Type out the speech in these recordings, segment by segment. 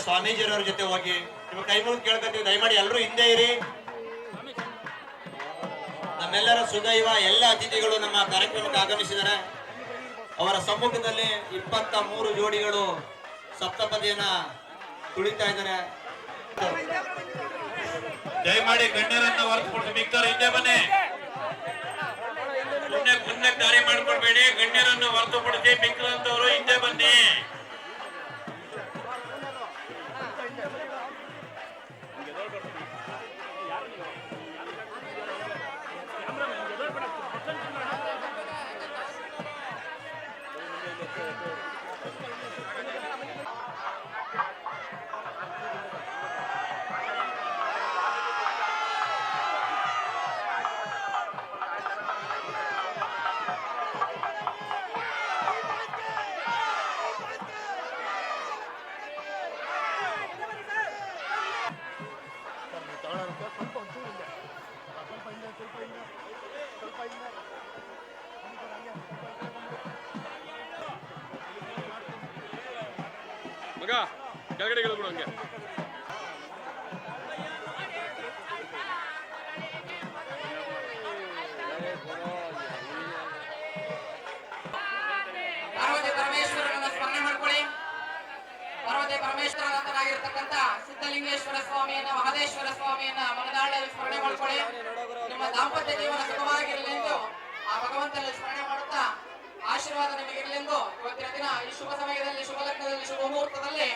ಸ್ವಾಮೀಜಿಯವರ ಜೊತೆ ಹೋಗಿ ನಿಮ್ಮ ಕೈ ಮುಗಿದು ಕೇಳ್ಕೊತೀವಿ. ದಯಮಾಡಿ ಎಲ್ಲರೂ ಹಿಂದೆ ಇರಿ. ನಮ್ಮೆಲ್ಲರ ಸುದೈವ ಎಲ್ಲ ಅತಿಥಿಗಳು ನಮ್ಮ ಕಾರ್ಯಕ್ರಮಕ್ಕೆ ಆಗಮಿಸಿದ್ದಾರೆ. ಅವರ ಸಮ್ಮುಖದಲ್ಲಿ 23 ಜೋಡಿಗಳು ಸಪ್ತಪದಿಯನ್ನ ತುಳಿತಾ ಇದ್ದಾರೆ. ದಯಮಾಡಿ ಗಣ್ಯರನ್ನ ಹೊರತುಪಡಿಸಿ ಮಿಕ್ಕರು ಹಿಂದೆ ಬನ್ನಿ. ಮುಂದೆ ದಾರಿ ಮಾಡ್ಕೊಳ್ಬೇಡಿ. ಗಣ್ಯರನ್ನ ಹೊರತುಪಡಿಸಿ ಮಿಕ್ಕರಂತವರು ಹಿಂದೆ ಬನ್ನಿ. ಮಗ ಕೆಳಗಡೆ ಇಳಿದ್ಬಿಡು ಹಂಗೆ. ಪಾರ್ವತಿ ಪರಮೇಶ್ವರರನ್ನ ಸ್ಮರಣೆ ಮಾಡ್ಕೊಳ್ಳಿ. ಪಾರ್ವತಿ ಪರಮೇಶ್ವರನಾಗಿರ್ತಕ್ಕಂಥ ಸಿದ್ಧಲಿಂಗೇಶ್ವರ ಸ್ವಾಮಿಯನ್ನ, ಮಹದೇಶ್ವರ ಸ್ವಾಮಿಯನ್ನ ಮನದಾಳದಲ್ಲಿ ಸ್ಮರಣೆ ಮಾಡ್ಕೊಳ್ಳಿ. ನಿಮ್ಮ ದಾಂಪತ್ಯ ಜೀವನ ಸುಖವಾಗಿರಲಿ ಎಂದು ಆ ಭಗವಂತನಲ್ಲಿ ಸ್ಮರಣೆ ಮಾಡುತ್ತಾ ಆಶೀರ್ವಾದ ನಿಮಗಿರಲೆಂದು ಇವತ್ತಿನ ದಿನ ಈ ಶುಭ ಸಮಯದಲ್ಲಿ, ಶುಭ ಲಗ್ನದಲ್ಲಿ, ಶುಭ ಮುಹೂರ್ತದಲ್ಲಿ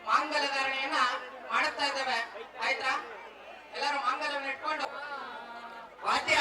ಮಾಂಗಲ್ಯ ಧಾರಣೆಯನ್ನ ಮಾಡುತ್ತಾ ಇದ್ದೇವೆ. ಆಯ್ತಾ? ಎಲ್ಲರೂ ಮಾಂಗಲ್ಯವನ್ನು ಇಟ್ಕೊಂಡು ವಾದ್ಯ